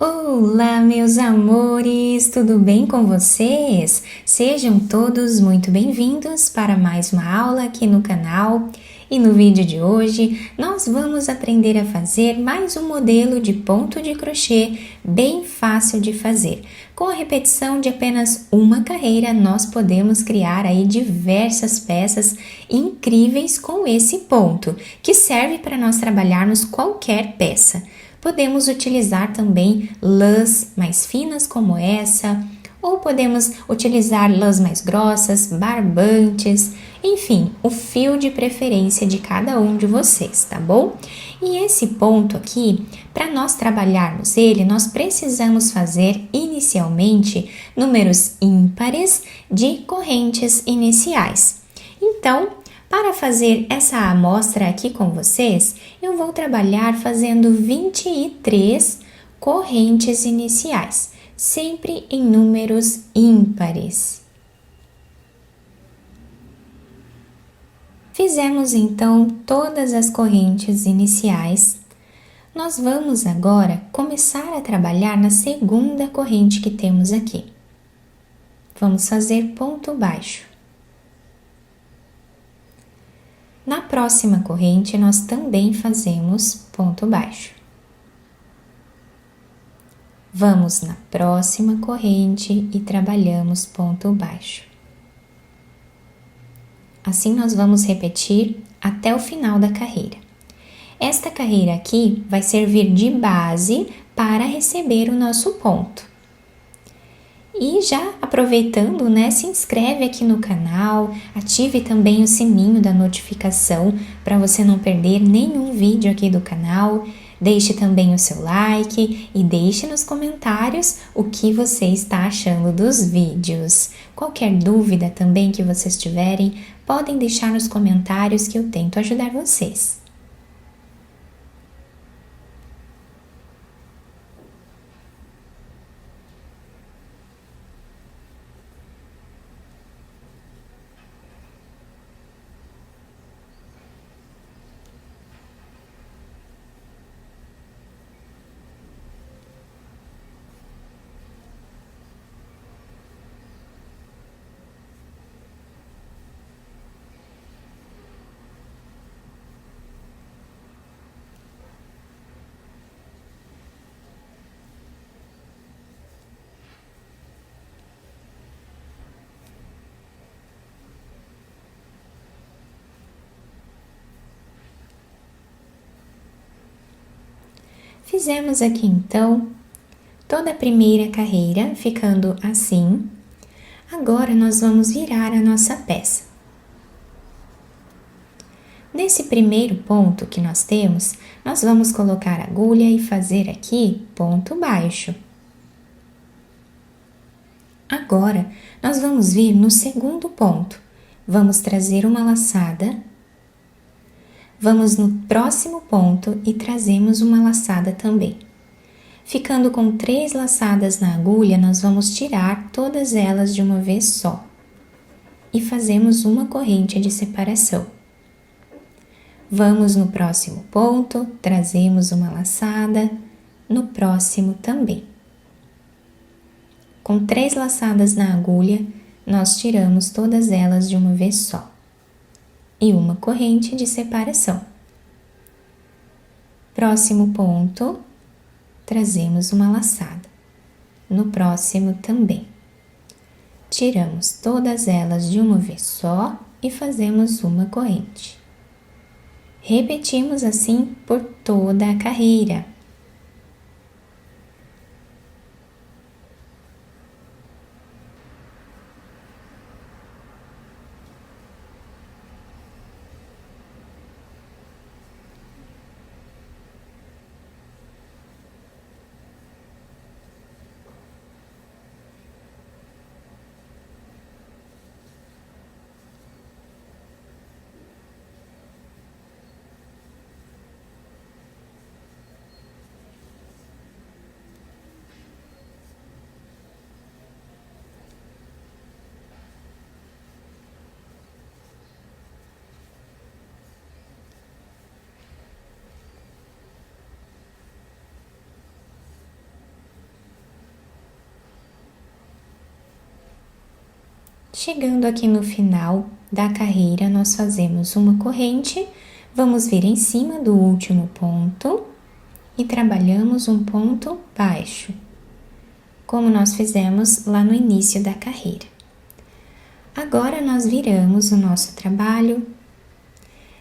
Olá, meus amores, tudo bem com vocês? Sejam todos muito bem-vindos para mais uma aula aqui no canal. E no vídeo de hoje, nós vamos aprender a fazer mais um modelo de ponto de crochê bem fácil de fazer. Com a repetição de apenas uma carreira, nós podemos criar aí diversas peças incríveis com esse ponto, que serve para nós trabalharmos qualquer peça. Podemos utilizar também lãs mais finas como essa, ou podemos utilizar lãs mais grossas, barbantes, enfim, o fio de preferência de cada um de vocês, tá bom? E esse ponto aqui, para nós trabalharmos ele, nós precisamos fazer inicialmente números ímpares de correntes iniciais. Então, para fazer essa amostra aqui com vocês, eu vou trabalhar fazendo 23 correntes iniciais, sempre em números ímpares. Fizemos então todas as correntes iniciais. Nós vamos agora começar a trabalhar na segunda corrente que temos aqui. Vamos fazer ponto baixo. Na próxima corrente, nós também fazemos ponto baixo. Vamos na próxima corrente e trabalhamos ponto baixo. Assim, nós vamos repetir até o final da carreira. Esta carreira aqui vai servir de base para receber o nosso ponto. E já aproveitando, né, se inscreve aqui no canal, ative também o sininho da notificação para você não perder nenhum vídeo aqui do canal. Deixe também o seu like e deixe nos comentários o que você está achando dos vídeos. Qualquer dúvida também que vocês tiverem, podem deixar nos comentários que eu tento ajudar vocês. Fizemos aqui então toda a primeira carreira, ficando assim. Agora nós vamos virar a nossa peça. Nesse primeiro ponto que nós temos, nós vamos colocar a agulha e fazer aqui ponto baixo. Agora, nós vamos vir no segundo ponto. Vamos trazer uma laçada. Vamos no próximo ponto e trazemos uma laçada também. Ficando com 3 laçadas na agulha, nós vamos tirar todas elas de uma vez só. E fazemos uma corrente de separação. Vamos no próximo ponto, trazemos uma laçada, no próximo também. Com 3 laçadas na agulha, nós tiramos todas elas de uma vez só. E uma corrente de separação. Próximo ponto, trazemos uma laçada. No próximo também. Tiramos todas elas de uma vez só e fazemos uma corrente. Repetimos assim por toda a carreira. Chegando aqui no final da carreira, nós fazemos uma corrente, vamos vir em cima do último ponto e trabalhamos um ponto baixo, como nós fizemos lá no início da carreira. Agora nós viramos o nosso trabalho.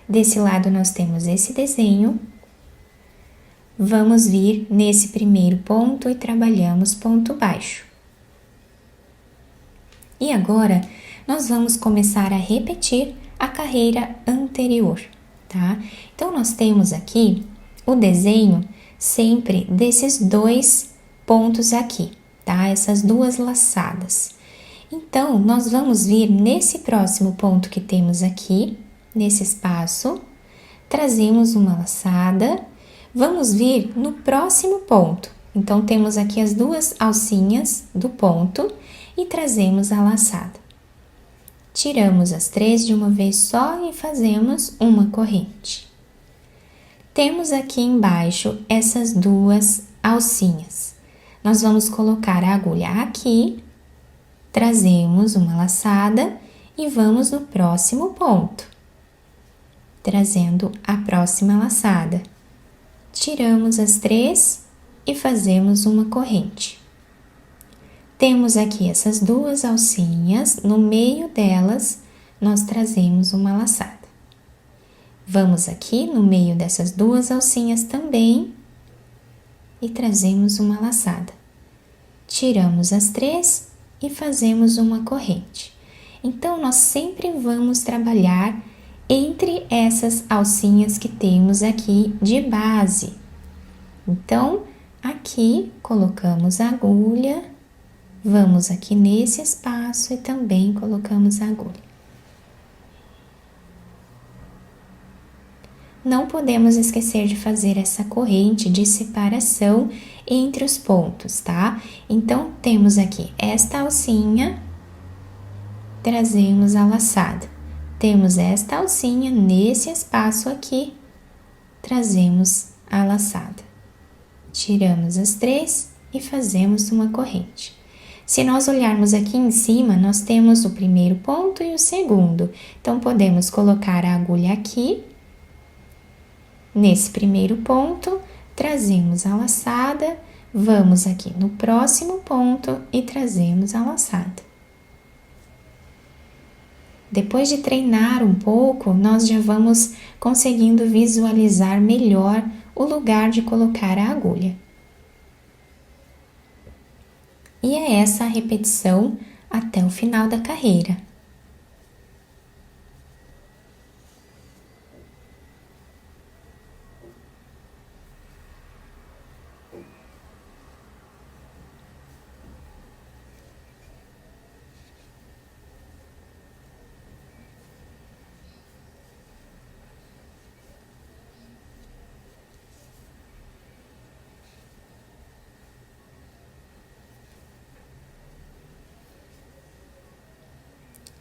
Desse lado nós temos esse desenho. Vamos vir nesse primeiro ponto e trabalhamos ponto baixo. E agora nós vamos começar a repetir a carreira anterior, tá? Então nós temos aqui o desenho sempre desses dois pontos aqui, tá? Essas duas laçadas. Então nós vamos vir nesse próximo ponto que temos aqui, nesse espaço, trazemos uma laçada, vamos vir no próximo ponto. Então temos aqui as duas alcinhas do ponto e trazemos a laçada. Tiramos as 3 de uma vez só e fazemos uma corrente. Temos aqui embaixo essas duas alcinhas. Nós vamos colocar a agulha aqui, trazemos uma laçada e vamos no próximo ponto, trazendo a próxima laçada. Tiramos as 3 e fazemos uma corrente. Temos aqui essas duas alcinhas, no meio delas nós trazemos uma laçada. Vamos aqui no meio dessas duas alcinhas também e trazemos uma laçada. Tiramos as 3 e fazemos uma corrente. Então, nós sempre vamos trabalhar entre essas alcinhas que temos aqui de base. Então, aqui colocamos a agulha, vamos aqui nesse espaço e também colocamos a agulha. Não podemos esquecer de fazer essa corrente de separação entre os pontos, tá? Então, temos aqui esta alcinha, trazemos a laçada. Temos esta alcinha nesse espaço aqui, trazemos a laçada. Tiramos as 3 e fazemos uma corrente. Se nós olharmos aqui em cima, nós temos o primeiro ponto e o segundo. Então, podemos colocar a agulha aqui, nesse primeiro ponto, trazemos a laçada, vamos aqui no próximo ponto e trazemos a laçada. Depois de treinar um pouco, nós já vamos conseguindo visualizar melhor o lugar de colocar a agulha. E é essa a repetição até o final da carreira.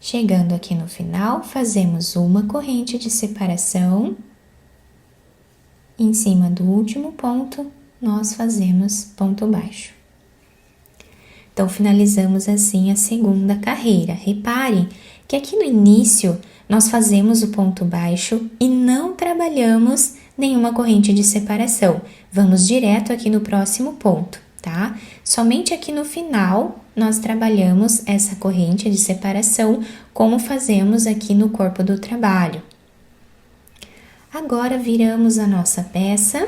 Chegando aqui no final, fazemos uma corrente de separação. Em cima do último ponto, nós fazemos ponto baixo. Então, finalizamos assim a segunda carreira. Reparem que aqui no início, nós fazemos o ponto baixo e não trabalhamos nenhuma corrente de separação. Vamos direto aqui no próximo ponto, tá? Somente aqui no final, nós trabalhamos essa corrente de separação, como fazemos aqui no corpo do trabalho. Agora, viramos a nossa peça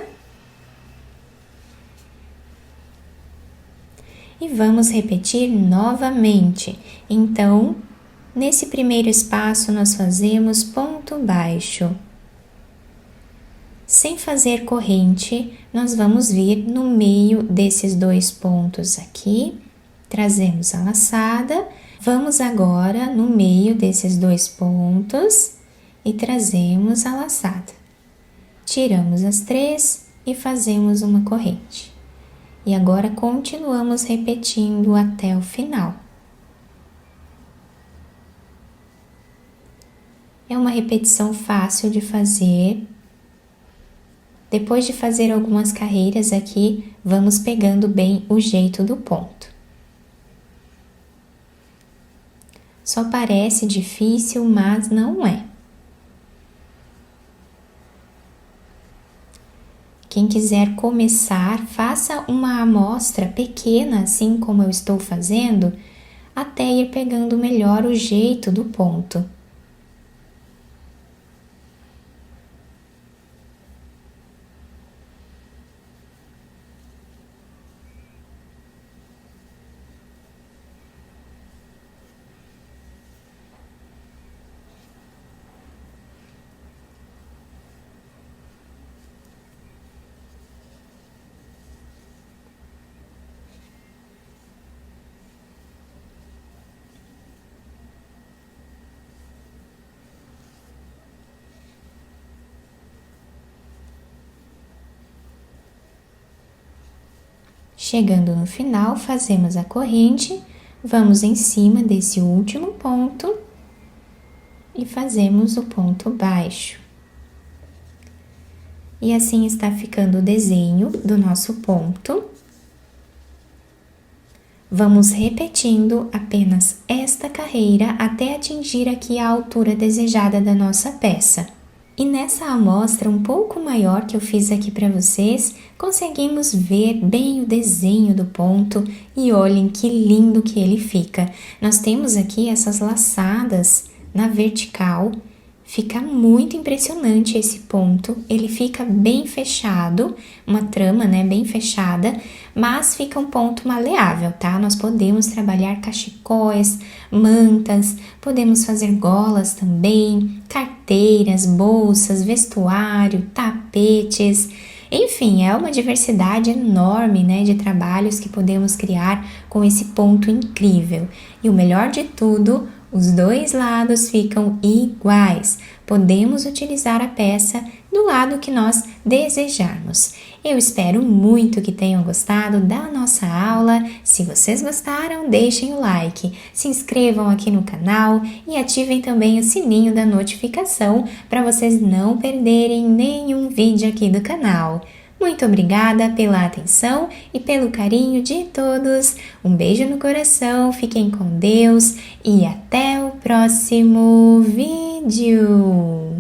e vamos repetir novamente. Então, nesse primeiro espaço, nós fazemos ponto baixo. Sem fazer corrente, nós vamos vir no meio desses dois pontos aqui, trazemos a laçada, vamos agora no meio desses dois pontos e trazemos a laçada. Tiramos as 3 e fazemos uma corrente. E agora continuamos repetindo até o final. É uma repetição fácil de fazer. Depois de fazer algumas carreiras aqui, vamos pegando bem o jeito do ponto. Só parece difícil, mas não é. Quem quiser começar, faça uma amostra pequena, assim como eu estou fazendo, até ir pegando melhor o jeito do ponto. Chegando no final, fazemos a corrente, vamos em cima desse último ponto e fazemos o ponto baixo. E assim está ficando o desenho do nosso ponto. Vamos repetindo apenas esta carreira até atingir aqui a altura desejada da nossa peça. E nessa amostra um pouco maior que eu fiz aqui para vocês, conseguimos ver bem o desenho do ponto e olhem que lindo que ele fica. Nós temos aqui essas laçadas na vertical, fica muito impressionante esse ponto, ele fica bem fechado, uma trama, né, bem fechada, mas fica um ponto maleável, tá? Nós podemos trabalhar cachecóis, mantas, podemos fazer golas também, carteiras, bolsas, vestuário, tapetes, enfim, é uma diversidade enorme, né, de trabalhos que podemos criar com esse ponto incrível. E o melhor de tudo, os dois lados ficam iguais. Podemos utilizar a peça do lado que nós desejarmos. Eu espero muito que tenham gostado da nossa aula. Se vocês gostaram, deixem o like, se inscrevam aqui no canal e ativem também o sininho da notificação para vocês não perderem nenhum vídeo aqui do canal. Muito obrigada pela atenção e pelo carinho de todos. Um beijo no coração, fiquem com Deus e até o próximo vídeo.